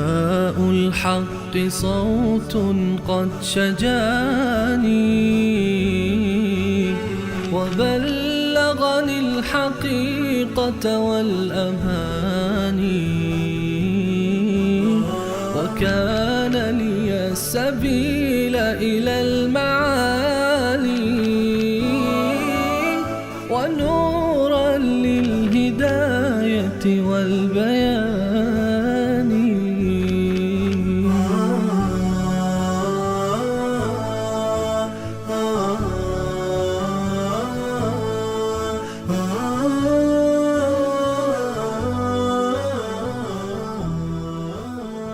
نداء الحق صوت قد شجاني وبلغني الحقيقة والأماني وكان لي السبيل إلى المعالي ونورا للهداية والبيان.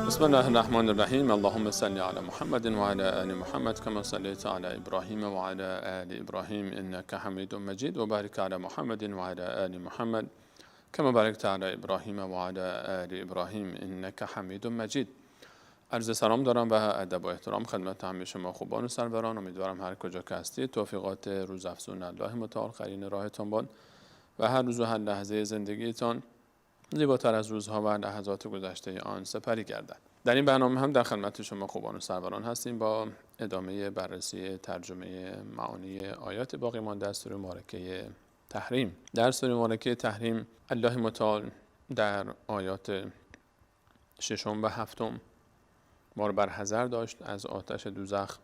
بسم الله الرحمن الرحیم. اللهم صل علی محمد و علی آل محمد کما صلیت علی ابراهیم و علی آل ابراهیم انک حمید مجید و بارک علی محمد و علی آل محمد کما بارکت علی ابراهیم و علی آل ابراهیم انک حمید مجید. عرض سلام دارم و ادب و احترام خدمت همه شما خوبان و سروران. امیدوارم هر کجا که هستید توفیقات روزافزون الله متعال قرین راهتان باد و هر روز و هر لحظه زندگیتان زیباتر از روزها و لحظات گذشته آن سپری گردد. در این برنامه هم در خدمت شما خوبان و سروران هستیم با ادامه بررسی ترجمه معانی آیات باقی مانده از سوره مبارکه تحریم. در سوره مبارکه تحریم الله متعال در آیات 6 و 7 ما را بر حذر داشت از آتش دوزخ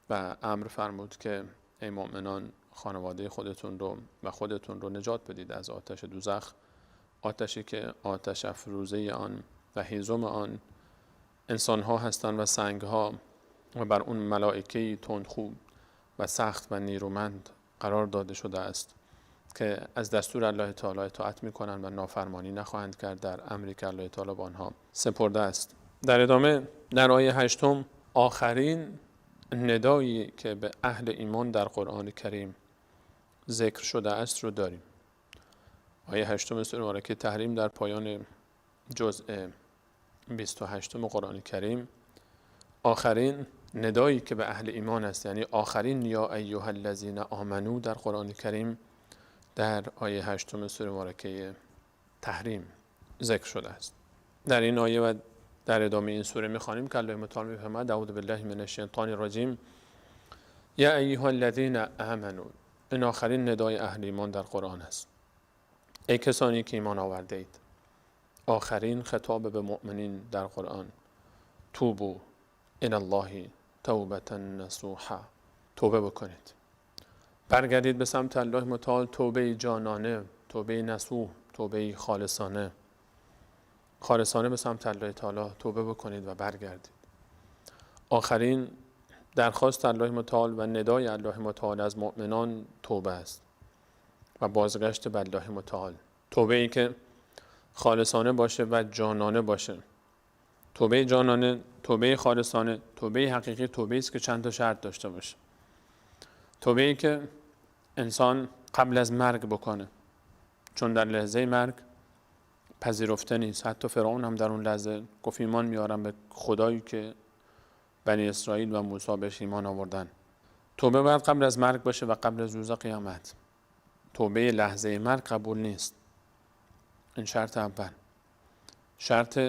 و امر فرمود که ای مؤمنان خانواده خودتون رو و خودتون رو نجات بدید از آتش دوزخ، آتشی که آتش افروزه آن و هیزم آن انسان ها هستند و سنگ ها و بر اون ملائکه‌ای تندخو و سخت و نیرومند قرار داده شده است که از دستور الله تعالی اطاعت می‌کنند و نافرمانی نخواهند کرد در امری که الله تعالی به آنها سپرده است. در ادامه در آیه 8 آخرین ندایی که به اهل ایمان در قرآن کریم ذکر شده است رو داریم. آیه 8 سوره مبارکه تحریم در پایان جزء 28 قرآن کریم آخرین ندایی که به اهل ایمان است، یعنی آخرین یا ایها الذین آمنو در قرآن کریم در آیه 8 سوره مبارکه تحریم ذکر شده است. در این آیه و در ادامه این سوره می‌خوانیم که الله متعال می‌فرماید اعوذ بالله من الشیطان الرجیم یا ایها الذین آمنو. این آخرین ندای اهل ایمان در قرآن است. ای کسانی که ایمان آورده اید. آخرین خطاب به مؤمنین در قرآن. توبوا الی الله توبة نصوحا. توبه بکنید، برگردید به سمت الله متعال، توبه جانانه، توبه نصوح، توبه خالصانه به سمت الله تعالی توبه بکنید و برگردید. آخرین درخواست الله متعال و ندای الله متعال از مؤمنان توبه است و بازگشت به الله متعال. توبه ای که خالصانه باشه و جانانه باشه. توبه جانانه، توبه خالصانه، توبه حقیقی توبه است که چند تا شرط داشته باشه. توبه ای که انسان قبل از مرگ بکنه، چون در لحظه مرگ پذیرفته نیست. حتی فرعون هم در اون لحظه گفت ایمان میارم به خدایی که بنی اسرائیل و موسی بهش ایمان آوردن. توبه باید قبل از مرگ باشه و قبل از روز قیامت. توبه لحظه مرگ قبول نیست. این شرط اول. شرط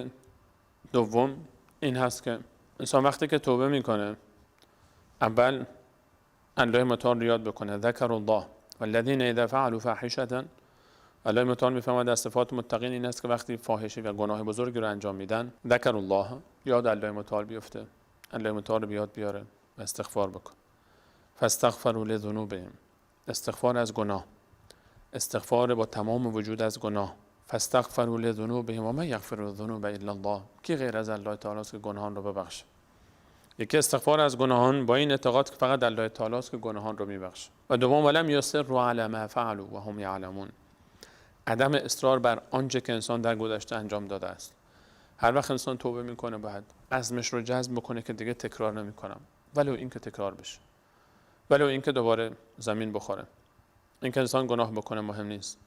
دوم این هست که انسان وقتی که توبه میکنه اول الله متعال یاد بکنه ذکر الله والذین اذا فعلوا فاحشة. الله متعال میفرماید از صفات متقین این است که وقتی فاحشه و گناه بزرگی رو انجام میدن ذکر الله، یاد الله متعال بیفته، الله متعال رو بیاد بیاره و استغفار بکن. فاستغفروا لذنوبهم. استغفار از گناه، استغفار با تمام وجود از گناه. فاستغفروا لذنوبهم و من یغفر الذنوب الا الله. کی غیر از الله تعالی است که گناهان رو ببخشه؟ یکی استغفار از گناهان با این اعتقاد که فقط الله تعالی است که گناهان رو میبخشه. و دوم ولم یصروا علی ما فعلوا و هم یعلمون. عدم اصرار بر آنچه که انسان در گذشته انجام داده است. هر وقت انسان توبه میکنه باید عزمش رو جزم بکنه که دیگه تکرار نمیکنم، ولو این که تکرار بشه، ولو این که دوباره زمین بخوره. این که انسان گناه بکنه مهم نیست.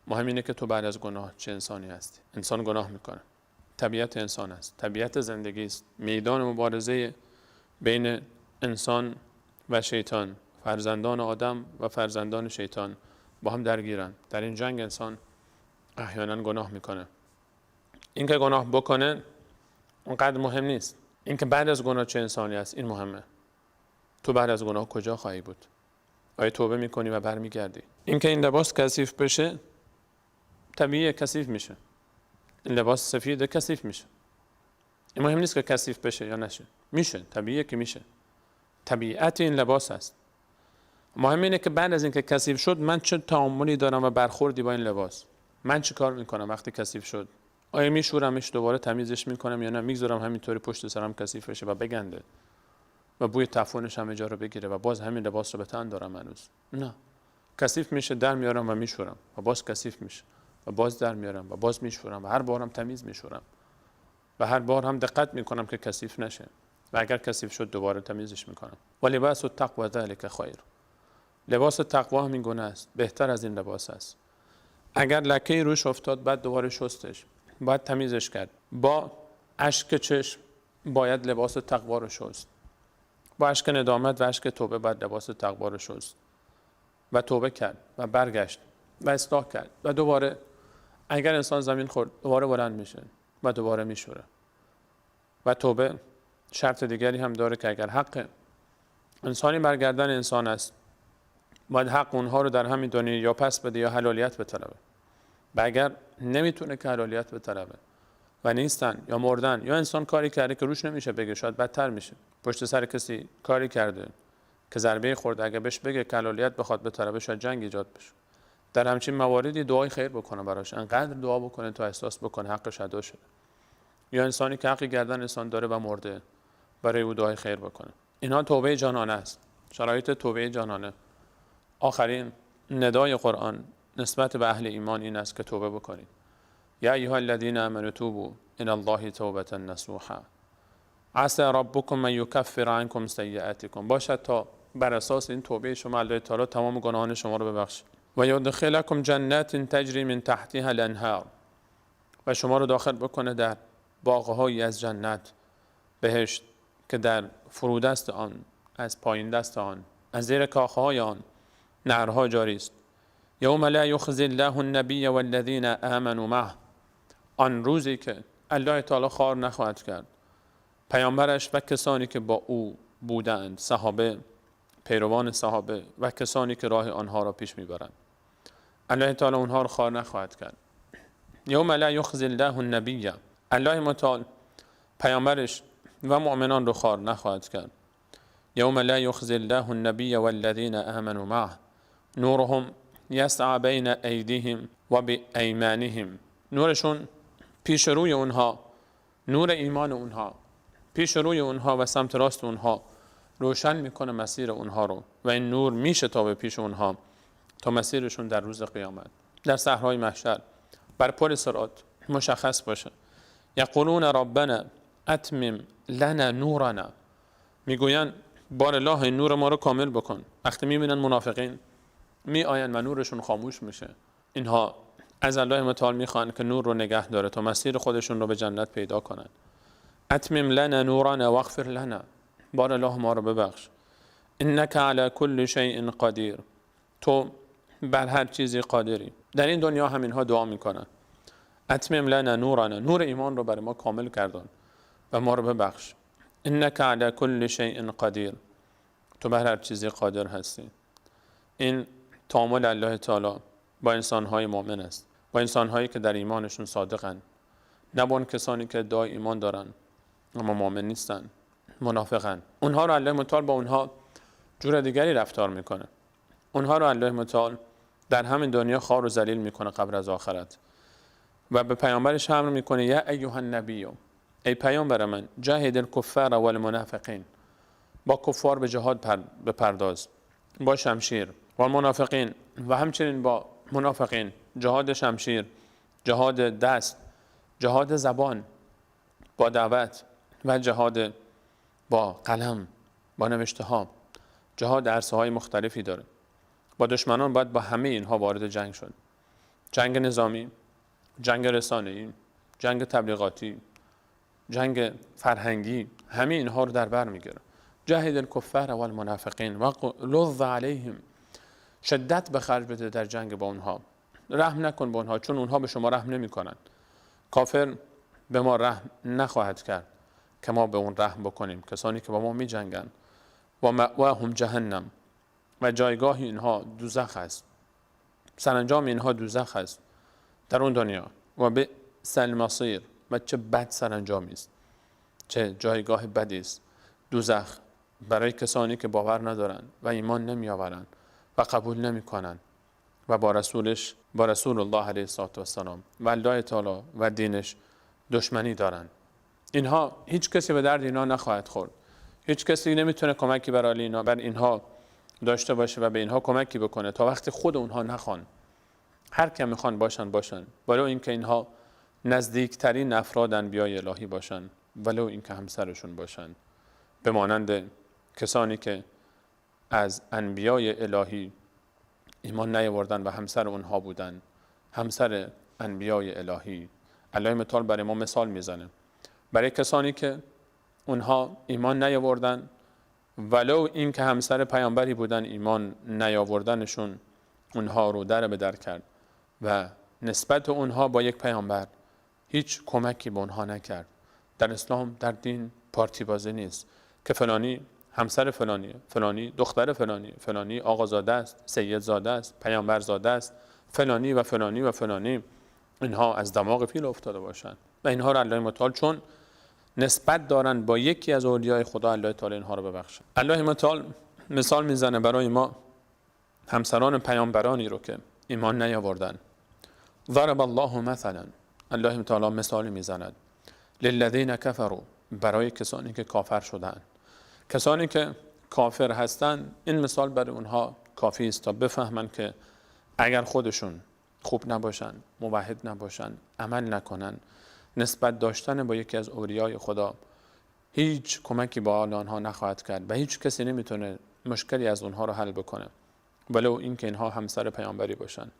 مهم اینه که تو بعد از گناه چه انسانی هستی. انسان گناه میکنه، طبیعت انسان است، طبیعت زندگی است. میدان مبارزه بین انسان و شیطان، فرزندان آدم و فرزندان شیطان با هم درگیرن. در این جنگ انسان احیانا گناه میکنه. این که گناه بکنه اونقدر مهم نیست. اینکه بعد از گناه چه انسانی است این مهمه. تو بعد از گناه کجا خواهی بود؟ آیا توبه میکنی و برمیگردی؟ اینکه این لباس کثیف بشه طبیعیه، کثیف میشه. این لباس سفید کثیف میشه. این مهم نیست که کثیف بشه یا نشه، میشه، طبیعیه که میشه. طبیعت این لباس است. مهم اینه که بعد از اینکه کثیف شد من چه تعاملی دارم و برخوردی با این لباس. من چه کار میکنم وقتی کثیف شد؟ آیا میشورمش دوباره تمیزش میکنم یا نه میگذارم همینطوری پشت سرم کثیف بشه و بگنده و بوی تفونش همه جا رو بگیره و باز همین لباس رو به تن دارم هنوز؟ نه، کثیف میشه، در میارم و میشورم و باز کثیف میشه و باز در میارم و باز میشورم و هر بارم تمیز میشورم و هر بار هم دقت میکنم که کثیف نشه و اگر کثیف شد دوباره تمیزش میکنم. و لباس التقوی ذلک خیر. لباس تقوا هم این گونه است، بهتر از این لباس است. اگر لکه روش افتاد بعد دوباره شستش، باید تمیزش کرد. با اشک چشم باید لباس تقوا رو شست. با اشک ندامت و اشک توبه باید لباس تقوا رو شست و توبه کرد و برگشت و اصلاح کرد و دوباره اگر انسان زمین خورد دوباره بلند میشه و دوباره میشوره. و توبه شرط دیگری هم داره که اگر حق انسانی برگردن انسان است باید حق اونها رو در همین دنیا یا پس بده یا حلالیت بطلبه. و اگر نمیتونه که حلالیت بطلبه و نیستن یا مردن یا انسان کاری کرده که روش نمیشه بگه، شاید بدتر میشه. پشت سر کسی کاری کرده که ضربه خورده، اگه بهش بگه که حلالیت بخواد بطلبه شاید جنگ ایجاد بشه. در همچین مواردی دعای خیر بکنه براش، انقدر دعا بکنه تا احساس بکنه حقش ادا شده. یا انسانی که حقی گردن انسان داره و مرده برای او دعای خیر بکنه. اینها توبه جانانه است. شرایط توبه جانانه. آخرین ندای قرآن نسبت به اهل ایمان این است که توبه بکنید. یا ایها الذین آمنوا توبوا الی الله توبة نصوحا عسى ربکم ان یکفر عنکم سیئاتکم. باشد تا بر اساس این توبه شما الله تعالی تمام گناهان شما رو ببخشید. و یدخلکم جنات تجری من تحتها الانهار. و شما رو داخل بکنه در باغهایی از جنت، بهشت، که در فرودست آن، از پایین دست آن، از زیر کاخهای آن نهرها جاری است. یوم لا یخزی الله النبی والذین آمنوا معه. آن روزی که الله تعالی خوار نخواهد کرد پیامبرش و کسانی که با او بودند، صحابه، پیروان صحابه و کسانی که راه آنها را پیش میبرند. الله تعالی اونها را خوار نخواهد کرد. یوم لا یخزی الله النبی. الله متعال پیامبرش و مؤمنان رو خوار نخواهد کرد. یوم لا یخزی الله النبی والذین آمنوا معه نورهم یسعی بین ایدیهم و بایمانهم. نورشون پیش روی اونها، نور ایمان اونها پیش روی اونها و سمت راست اونها روشن میکنه مسیر اونها رو و این نور میشه تا به پیش اونها تا مسیرشون در روز قیامت در صحرای محشر بر پل صراط مشخص باشه. یقولون ربنا اتمم لنا نورنا. میگوین بار الله این نور ما رو کامل بکن. وقتی میبینن منافقین می آین و نورشون خاموش میشه، اینها از الله متعال میخوان که نور رو نگه داره تا مسیر خودشون رو به جنت پیدا کنن. اتمم لنا نورنا واغفر لنا. بار الله ما رو ببخش. انک علی کل شیء قدیر. تو بر هر چیزی قادری. در این دنیا هم اینها دعا میکنن. اتمم لنا نورنا. نور ایمان رو برای ما کامل گردان و ما رو ببخش. انک علی کل شیء قدیر. تو بر هر چیزی قادر هستی. این تعامل الله تعالی با انسان‌های مؤمن است، با انسان‌هایی که در ایمانشون صادقند، نه با کسانی که ادعای ایمان دارن اما مؤمن نیستن، منافقن. اونها رو الله متعال با اونها جور دیگری رفتار میکنه. اونها رو الله متعال در همین دنیا خوار و ذلیل میکنه قبل از آخرت و به پیامبرش امر میکنه یا ایها النبی، ای پیامبر من، جاهد الکفار والمنافقین. با کفار به جهاد بپرداز با شمشیر، و منافقین و همچنین با منافقین جهاد شمشیر، جهاد دست، جهاد زبان با دعوت و جهاد با قلم، با نوشته ها. جهاد عرصه های مختلفی داره. با دشمنان باید با همه اینها وارد جنگ شد. جنگ نظامی، جنگ رسانه‌ای، جنگ تبلیغاتی، جنگ فرهنگی، همه اینها رو در بر میگیره. جاهد الکفار والمنافقین وغلظ علیهم. شدت به خرج بده در جنگ با اونها، رحم نکن با اونها، چون اونها به شما رحم نمیکنن. کافر به ما رحم نخواهد کرد که ما به اون رحم بکنیم. کسانی که با ما می جنگن و مأواهم جهنم، و جایگاه اینها دوزخ است، سرانجام اینها دوزخ است در اون دنیا. و بئس المصیر، و چه بد سرانجامی است، چه جایگاه بدی است دوزخ برای کسانی که باور ندارند و ایمان نمی آورند و قبول نمی کنند و با رسول الله علیه السلام و الله تعالی و دینش دشمنی دارند. اینها هیچ کسی به درد اینها نخواهد خورد. هیچ کسی نمیتونه کمکی بر اینها داشته باشه و به اینها کمکی بکنه تا وقتی خود اونها نخوان. هر که میخوان باشن، ولو اینکه اینها نزدیکترین افراد انبیای الهی باشن، ولو اینکه همسرشون باشن، به مانند کسانی که از انبیای الهی ایمان نیاوردن و همسر اونها بودن، همسر انبیای الهی. الله متعال برای ما مثال میزنه برای کسانی که اونها ایمان نیاوردن، ولو این که همسر پیامبری بودن، ایمان نیاوردنشون اونها رو در به در کرد و نسبت اونها با یک پیامبر هیچ کمکی به اونها نکرد. در اسلام، در دین پارتی بازی نیست که فلانی همسر فلانی، فلانی دختر فلانی، فلانی آقازاده است، سیدزاده است، پیامبرزاده است، فلانی و فلانی و فلانی. اینها از دماغ فیل افتاده باشند و اینها را الله متعال چون نسبت دارن با یکی از اولیای خدا، الله تعالی اینها رو ببخشه. الله متعال مثال میزنه برای ما همسران پیامبرانی رو که ایمان نیاوردن. ضرب الله مثلا، الله تعالی مثال میزند للذین کفروا، برای کسانی که کافر شدند. کسانی که کافر هستند، این مثال برای اونها کافی است تا بفهمن که اگر خودشون خوب نباشن، موحد نباشن، عمل نکنن، نسبت داشتن با یکی از اولیای خدا هیچ کمکی با آنها نخواهد کرد و هیچ کسی نمیتونه مشکلی از اونها رو حل بکنه، ولو اینکه اینها همسر پیامبری باشن.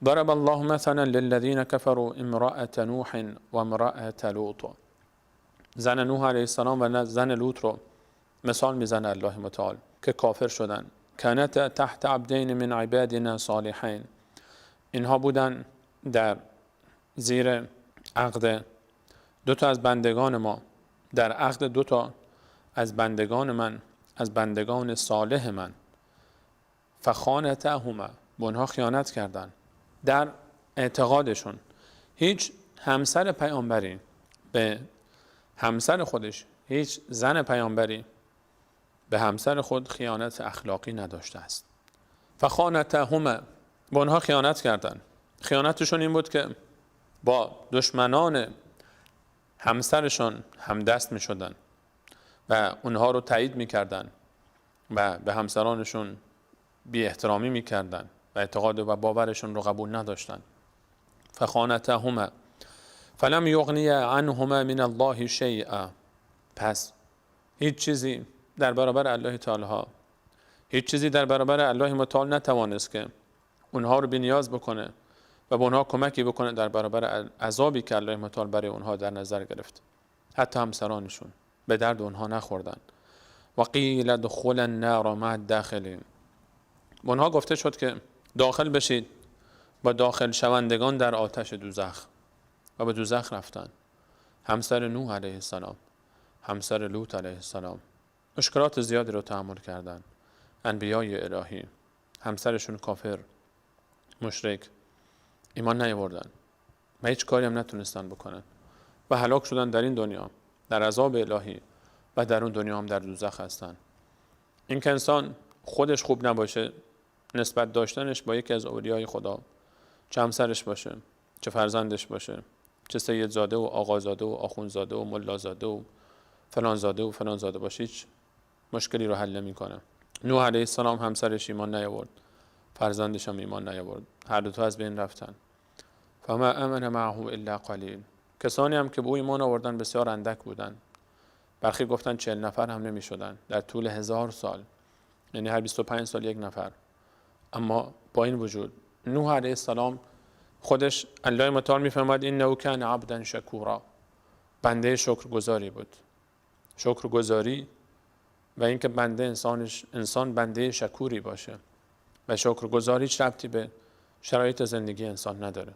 ضرب الله مثلا للذین کفروا امرأة نوح و امرأة لوط. زن نوح علیه السلام و زن لوط رو مثال میزنه الله متعال که کافر شدن. کانتا تحت عبدین من عبادنا صالحین، اینها بودن در زیر عقد دو تا از بندگان ما، در عقد دو تا از بندگان من، از بندگان صالح من. فخانتهما، به اونها خیانت کردن در اعتقادشون. هیچ همسر پیامبری به همسر خودش، هیچ زن پیامبری به همسر خود خیانت اخلاقی نداشته است. فخانتهما، به اونها خیانت کردن. خیانتشون این بود که با دشمنان همسرشون همدست می شدن و اونها رو تایید می کردن و به همسرانشون بی احترامی می کردن و اعتقاد و باورشون رو قبول نداشتن. فخانتهما فلم یغنی عنهما من الله شیئا، پس هیچ چیزی در برابر الله تعالی، هیچ چیزی در برابر الله متعال نتوانست که اونها رو بی نیاز بکنه و به اونها کمکی بکنه در برابر عذابی که الله متعال برای اونها در نظر گرفت. حتی همسرانشون به درد اونها نخوردن. و قیل ادخلوا النار مع الداخلین، به اونها گفته شد که داخل بشید با داخل شوندگان در آتش دوزخ، و به دوزخ رفتن. همسر نوح علیه السلام، همسر لوط علیه السلام مشکلات زیادی رو تحمل کردن. انبیای الهی همسرشون کافر، مشرک، ایمان نیاوردن و هیچ کاری هم نتونستن بکنن و هلاک شدن در این دنیا در عذاب الهی و در اون دنیا هم در دوزخ هستن. این که انسان خودش خوب نباشه، نسبت داشتنش با یکی از اولیای خدا، چه همسرش باشه، چه فرزندش باشه، چه سیدزاده و آقازاده و آخوندزاده و ملازاده و فلانزاده و فلانزاده باشه، هیچ مشکلی رو حل نمی‌کنه. نوح علیه السلام همسرش ایمان نیاورد، فرزندش هم ایمان نیاورد، هر دو تا از بین رفتن. فما امن معه الا قلیل، کسانی هم که به او ایمان آوردن بسیار اندک بودن. برخی گفتن 40 نفر هم نمی شدن در طول 1000 سال، یعنی هر 25 سال یک نفر. اما با این وجود نوح علیه السلام خودش، الله متعال میفرماید انه کان عبدا شکورا، بنده شکرگزاری بود. شکرگزاری و اینکه بنده انسان بنده شکوری باشه و شکرگزاری هیچ ربطی به شرایط زندگی انسان نداره.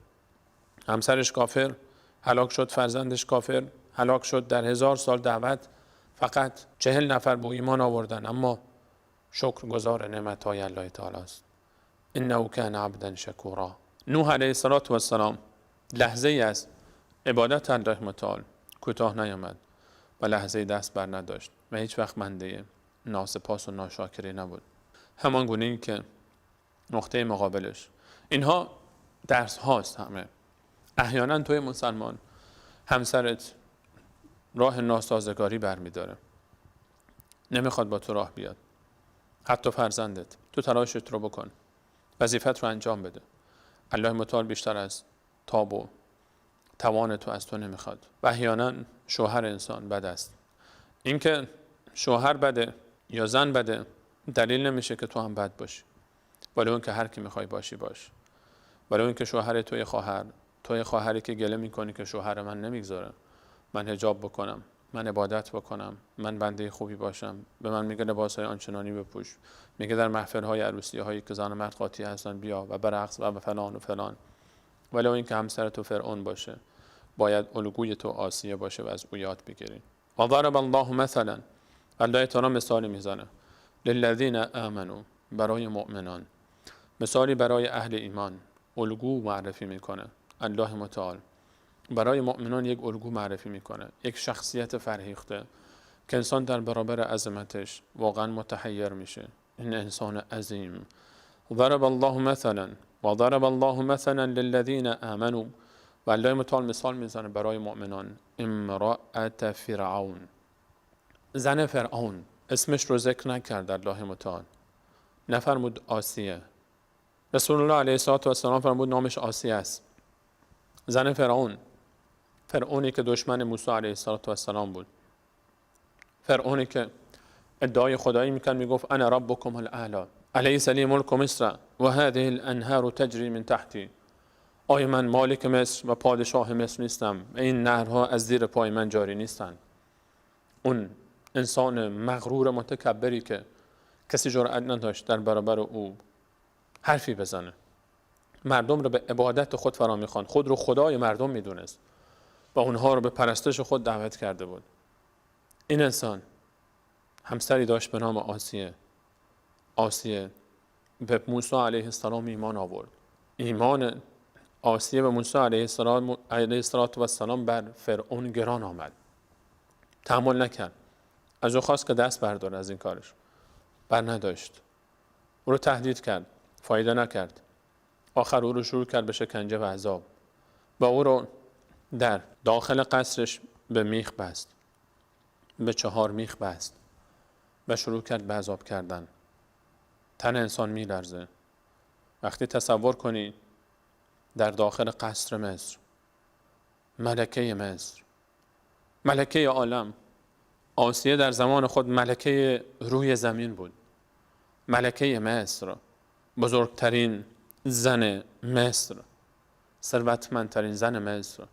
همسرش کافر، هلاک شد فرزندش کافر، هلاک شد در 1000 سال دعوت فقط 40 نفر به ایمان آوردن، اما شکرگزار نعمت‌های الله تعالی است. انه کان عبدا شکورا. نوح علیه السلام لحظه ای از عبادت الله متعال کوتاه نیامد و لحظه دست بر نداشت و هیچ وقت بنده ناسپاس و ناشاکری نبود. همان گونه این که نقطه مقابلش اینها درس هاست. همه احیانا توی مسلمان همسرت راه ناسازگاری برمیداره، نمیخواد با تو راه بیاد، حتی فرزندت، تو تلاشت رو بکن، وظیفت رو انجام بده. الله متعال بیشتر از تاب و توان تو از تو نمیخواد. و احیانا شوهر انسان بد است. اینکه شوهر بده یا زن بده دلیل نمیشه که تو هم بد باشی، ولی اون که هر کی میخوای باشی باش. ولی اون که شوهر توی خواهری که گله میکنی که شوهر من نمیگذاره من حجاب بکنم، من عبادت بکنم، من بنده خوبی باشم، به من میگه لباسهای آنچنانی بپوش، میگه در محفل‌های عروسی‌هایی که زن و مرد قاطی هستن بیا و برقص و فلان و فلان. ولی این که همسر تو فرعون باشه باید الگوی تو آسیه باشه و از او یاد بگیری. و ضرب الله مثلا، الله تعالی مثال میزنه للذین آمنوا، برای مؤمنان، مثالی برای اهل ایمان، الگو معرفی میکنه. الله متعال برای مؤمنان یک الگو معرفی میکنه، یک شخصیت فرهیخته که انسان در برابر عظمتش واقعا متحیر میشه. این انسان عظیم. ضرب الله مثلا و ضرب الله مثلا للذین آمنوا، و الله متعال مثال میزنه برای مؤمنان. امرأة فرعون، زن فرعون، اسمش رو ذکر نکرد الله متعال، نفرمود آسیه. رسول الله علیه السلام فرمود نامش آسیه است. زن فرعونی که دشمن موسی علیه السلام بود، فرعونی که ادعای خدایی میکرد، میگفت انا ربکم الاعلی الیس لی ملک مصر و هذه الانهار تجری من تحتی. آیا من مالک مصر و پادشاه مصر نیستم و این نهرها از زیر پای من جاری نیستند؟ اون انسان مغرور متکبری که کسی جرأت نداشت در برابر او حرفی بزنه، مردم رو به عبادت خود فرا میخواند، خود رو خدای مردم میدونست و اونها رو به پرستش خود دعوت کرده بود. این انسان همسری داشت به نام آسیه به موسی علیه السلام ایمان آورد. ایمان آسیه به موسی علیه السلام بر فرعون گران آمد. تحمل نکرد، از او خواست که دست برداره از این کارش، بر نداشت. او رو تهدید کرد، فایده نکرد. آخر او رو شروع کرد به شکنجه و عذاب و او رو در داخل قصرش به میخ بست، به 4 میخ بست و شروع کرد به عذاب کردن. تن انسان میلرزه وقتی تصور کنی در داخل قصر مصر، ملکه مصر، ملکه عالم، آسیه در زمان خود ملکه روی زمین بود، ملکه مصر، بزرگترین زن مصر، ثروتمندترین زن مصر،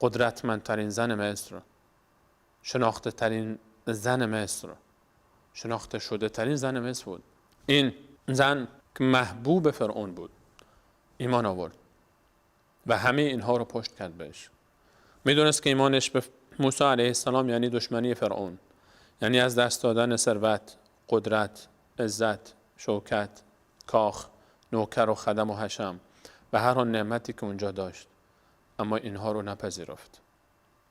قدرتمندترین زن مصر، شناخته ترین زن مصر، شناخته شده ترین زن مصر بود. این زن که محبوب فرعون بود ایمان آورد و همه اینها رو پشت کرد بهش. میدونست که ایمانش به موسی علیه السلام یعنی دشمنی فرعون، یعنی از دست دادن ثروت، قدرت، عزت، شوکت، کاخ، نوکر و خدم و حشم و هر آن نعمتی که اونجا داشت. اما اینها رو نپذیرفت،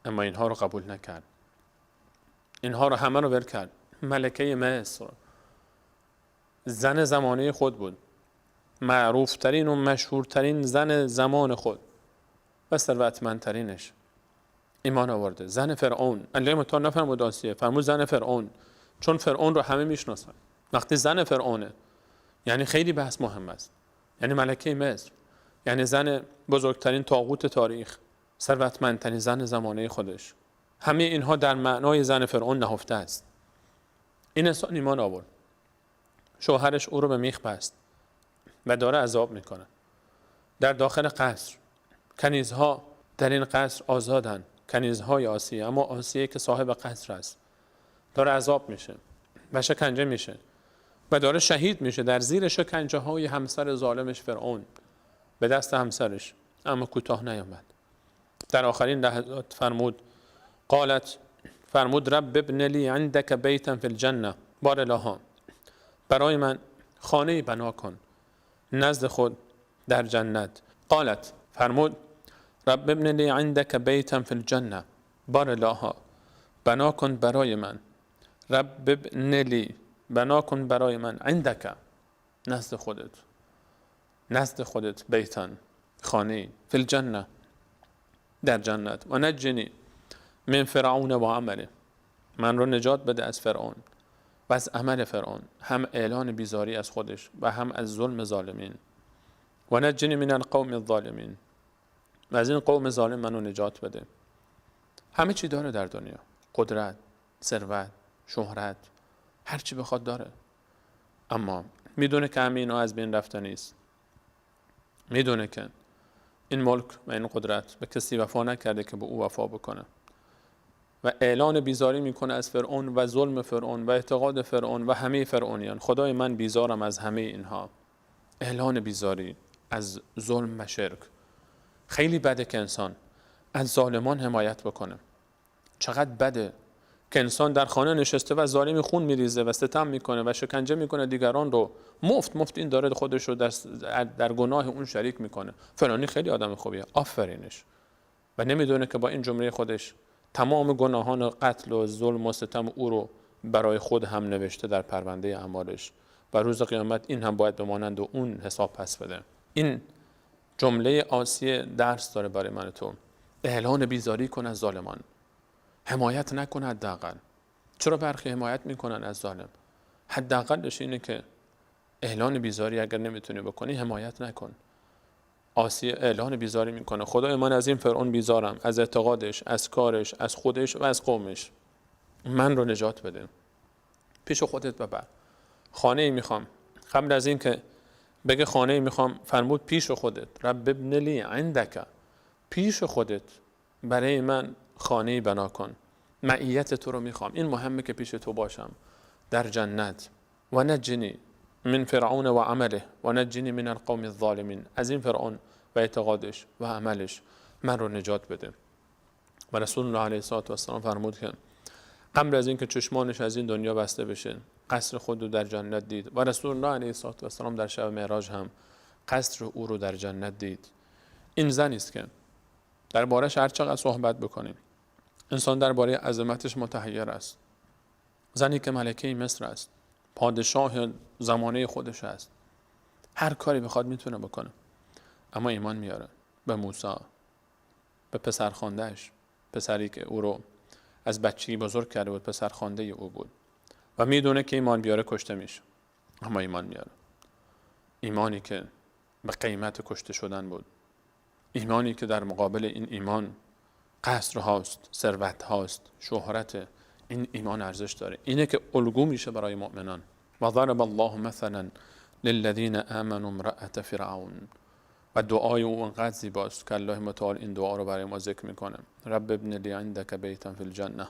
اما اینها رو قبول نکرد، اینها رو همه رو ول کرد. ملکه مصر، زن زمانه خود بود، معروفترین و مشهورترین زن زمان خود و ثروتمندترینش، ایمان آورده. زن فرعون، الله متعال نفرمود آسیه، فرمود زن فرعون، چون فرعون رو همه میشناسن. وقتی زن فرعونه یعنی خیلی بحث مهم است، یعنی ملکه مصر، یعنی زن بزرگترین طاغوت تاریخ، ثروتمندترین زن زمانه خودش. همه اینها در معنای زن فرعون نهفته است. این انسان ایمان آورد، شوهرش او رو به میخ بست و داره عذاب میکنه در داخل قصر. کنیزها در این قصر آزادن، کنیزهای آسیه، اما آسیه که صاحب قصر است داره عذاب میشه و شکنجه میشه و داره شهید میشه در زیر شکنجه های همسر ظالمش فرعون به دست همسرش. اما کوتاه نیامد، در آخرین لحظات فرمود رب ابن لی عندك بیتا فی الجنه، بار الها برای من خانه بنا کن نزد خود در جنت. فرمود رب ابن لی عندك بیتا فی الجنه، بار الها بنا کن برای من، رب ابن لی بنا کن برای من، عندك نزد خودت بیتن خانه، فی الجنه در جنت، و نجنی من فرعون و عمله، من رو نجات بده از فرعون و از عمل فرعون، هم اعلان بیزاری از خودش و هم از ظلم ظالمین، و نجنی من القوم الظالمین، و از این قوم ظالم منو نجات بده. همه چی داره در دنیا، قدرت، ثروت، شهرت، هر چی بخواد داره، اما میدونه که همه اینا از بین رفته نیست. میدونه که این ملک و این قدرت به کسی وفا نکرده که به او وفا بکنه، و اعلان بیزاری میکنه از فرعون و ظلم فرعون و اعتقاد فرعون و همه فرعونیان. خدای من بیزارم از همه اینها. اعلان بیزاری از ظلم و شرک. خیلی بده که انسان از ظالمان حمایت بکنه. چقدر بده که انسان در خانه نشسته و ظالمی خون میریزه و ستم میکنه و شکنجه میکنه دیگران رو، مفت این داره خودش رو در گناه اون شریک میکنه. فلانی خیلی آدم خوبیه، آفرینش، و نمیدونه که با این جمله خودش تمام گناهان قتل و ظلم و ستم او رو برای خود هم نوشته در پرونده اعمالش، و روز قیامت این هم باید بمانند و اون حساب پس بده. این جمله آسیه درس داره برای من تو. اعلان بیزاری کن از ظالمان، حمایت نکن. حداقل چرا برخی حمایت میکنن از ظالم؟ حداقلش اینه که اعلان بیزاری اگر نمیتونی بکنی حمایت نکن. آسیه اعلان بیزاری میکنه، خدای من از این فرعون بیزارم، از اعتقادش، از کارش، از خودش و از قومش، من رو نجات بده. پیش خودت ببر. خانه ای میخوام. قبل از این که بگه خانه ای میخوام فرمود پیش خودت، رب ابن لی عندک، پیش خودت برای من خانه ای بنا کن. معیت تو رو میخوام، این مهمه که پیش تو باشم در جنت. و نجنی من فرعون و عمله و نجنی من القوم الظالمین، از این فرعون و اعتقادش و عملش من رو نجات بده. و رسول الله علیه السلام فرمود که قبل از این که چشمانش از این دنیا بسته بشه قصر خود رو در جنت دید، و رسول الله علیه السلام در شب معراج هم قصر او رو در جنت دید. این زنی است که درباره‌اش هر چقدر صحبت بکنیم انسان درباره عظمتش متحیر است. زنی که ملکه مصر است، پادشاه زمانه خودش است، هر کاری بخواد میتونه بکنه، اما ایمان میاره به موسی، به پسرخوانده‌اش، پسری که او رو از بچگی بزرگ کرده بود، پسرخوانده او بود، و میدونه که ایمان بیاره کشته میشه، اما ایمان میاره. ایمانی که به قیمت کشته شدن بود، ایمانی که در مقابل این ایمان قصر هاست، ثروت هاست، شهرت. این ایمان ارزش داره. اینه که الگو میشه برای مؤمنان. و ضرب الله مثلا للذین آمنوا امرأة فرعون، و دعای او انقدر زیباست که الله متعال این دعا رو برای ما ذکر میکنه. رب ابن لی عندك بیتا فی الجنه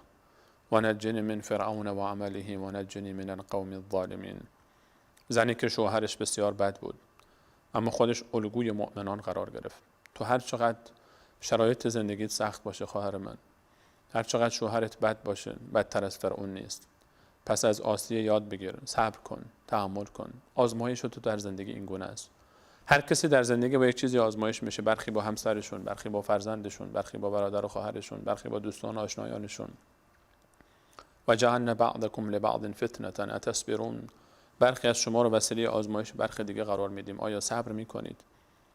و نجنی من فرعون و عمله و نجنی من القوم الظالمین. زنی که شوهرش بسیار بد بود اما خودش الگوی مؤمنان قرار گرفت. تو هر چقدر شرایط زندگیت سخت باشه خواهر من، هر چقدر شوهرت بد باشه، بدتر از فرعون نیست. پس از آسیه یاد بگیر، صبر کن، تحمل کن. آزمایش تو در زندگی این گونه است. هر کسی در زندگی با یک چیزی آزمایش میشه، برخی با همسرشون، برخی با فرزندشون، برخی با برادر و خواهرشون، برخی با دوستان و آشنایانشون. و جعلنا بعضکم لبعض فتنة اتصبرون، برخی از شما رو وسیله آزمایش برخی دیگه قرار میدیم. آیا صبر میکنید؟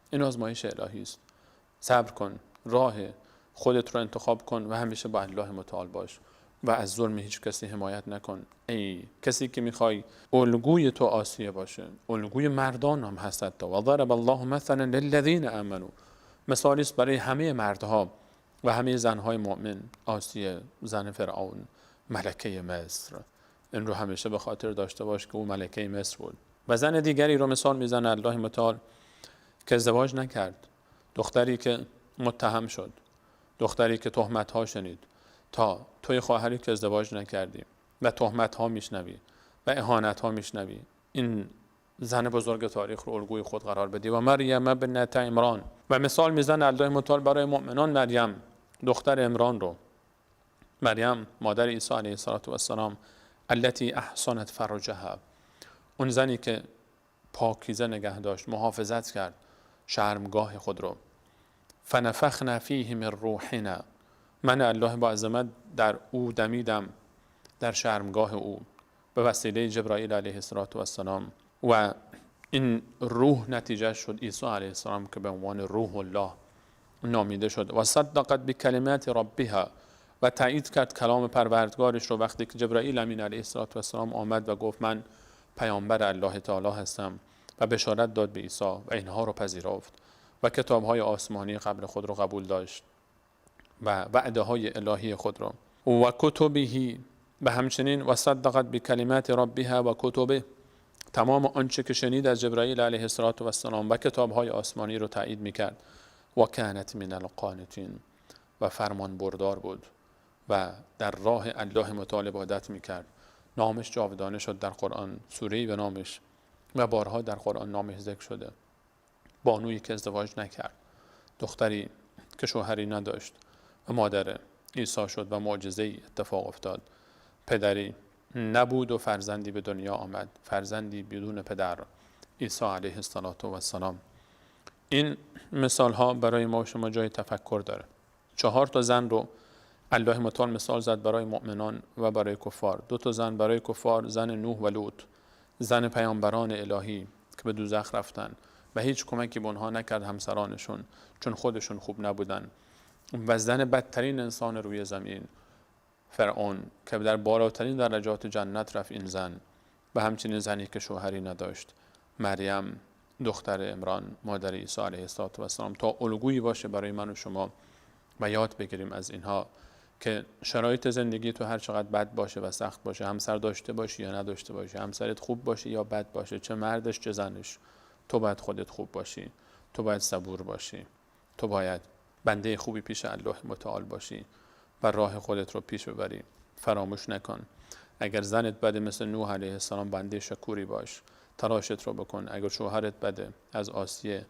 این آزمایش الهی است. صبر کن، راه خودت رو انتخاب کن و همیشه با الله متعال باش و از ظلم هیچ کسی حمایت نکن. ای کسی که میخوای الگوی تو آسیه باشه، الگوی مردان هم هست. و ضرب الله مثلا للذین آمنوا، مثالی است برای همه مردها و همه زنهای مؤمن. آسیه زن فرعون، ملکه مصر، این رو همیشه به خاطر داشته باش که او ملکه مصر بود. و زن دیگری رو مثال میزنه الله متعال که ازدواج نکرد، دختری که متهم شد، دختری که تهمت ها شنید. تا توی خواهری که ازدواج نکردی و تهمت ها میشنوی و اهانت ها میشنوی، این زن بزرگ تاریخ رو الگوی خود قرار بدی. و مریم ابنت عمران، و مثال میزنه الله متعال برای مؤمنان مریم دختر عمران رو، مریم مادر عیسی علیه السلام، التي احصنت فرجها، اون زنی که پاکیزه نگه داشت، محافظت کرد شرمگاه خود رو. فنفخنا فیه من روحنا، من الله با عظمت در او دمیدم، در شرمگاه او به وسیله جبرائیل علیه السلام، و این روح نتیجه شد عیسی علیه السلام که به عنوان روح الله نامیده شد. و صدقت بکلمات ربها، و تایید کرد کلام پروردگارش رو وقتی که جبرائیل امین علیه السلام آمد و گفت من پیامبر الله تعالی هستم و بشارت داد به عیسی و اینها رو پذیرفت و کتاب‌های آسمانی قبل خود رو قبول داشت و وعده‌های الهی خود رو. و کتبه، به همچنین و صدقت بکلمات ربها و کتبه، تمام آنچه که شنید از جبرائیل علیه السلام و کتاب‌های آسمانی رو تایید می‌کرد. و کانت من القانتین، و فرمان بردار بود و در راه الله متعال عبادت می‌کرد. نامش جاودانه شد در قرآن، سوره‌ای به نامش و بارها در قرآن نامش ذکر شده. بانویی که ازدواج نکرد، دختری که شوهری نداشت و مادر عیسی شد و معجزه‌ای اتفاق افتاد. پدری نبود و فرزندی به دنیا آمد، فرزندی بدون پدر، عیسی علیه السلام. این مثال ها برای ما و شما جای تفکر داره. 4 تا زن رو الله متعال مثال زد برای مؤمنان و برای کفار. 2 تا زن برای کفار، زن نوح و لوط، زن پیامبران الهی که به دوزخ رفتن و هیچ کمکی به اونها نکرد همسرانشون چون خودشون خوب نبودن. و زن بدترین انسان روی زمین، فرعون، که در بالاترین درجات جنت رفت این زن. و همچنین زنی که شوهری نداشت، مریم دختر عمران مادر عیسی علیه السلام، تا الگویی باشه برای من و شما و یاد بگیریم از اینها که شرایط زندگی تو هر چقدر بد باشه و سخت باشه، همسر داشته باشی یا نداشته باشی، همسرت خوب باشه یا بد باشه، چه مردش چه زنش، تو باید خودت خوب باشی، تو باید صبور باشی، تو باید بنده خوبی پیش الله متعال باشی و راه خودت رو پیش ببری. فراموش نکن اگر زنت بده مثل نوح علیه السلام بنده شکوری باش، تلاشت رو بکن. اگر شوهرت بده از آسیه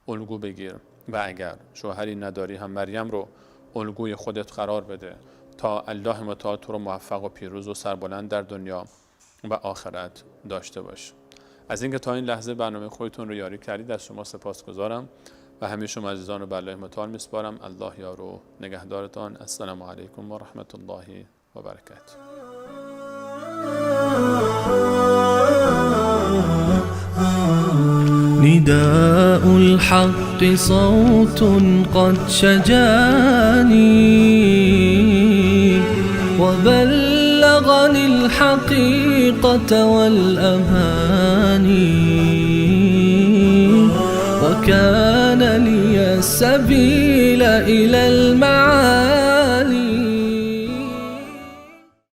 الگو بگیر و اگر شوهری نداری هم مریم رو الگوی خودت قرار بده تا الله متعال تو رو موفق و پیروز و سربلند در دنیا و آخرت داشته باش. از اینکه تا این لحظه برنامه خودتون رو یاری کردید از شما سپاسگزارم و همه شما عزیزان رو به الله متعال میسپارم. الله یار و نگهدارتان. السلام علیکم و رحمت الله و برکاته. نداء الحق صوت قد شجاني وبلغني الحقيقة والأماني وكان لي السبيل إلى المعالي.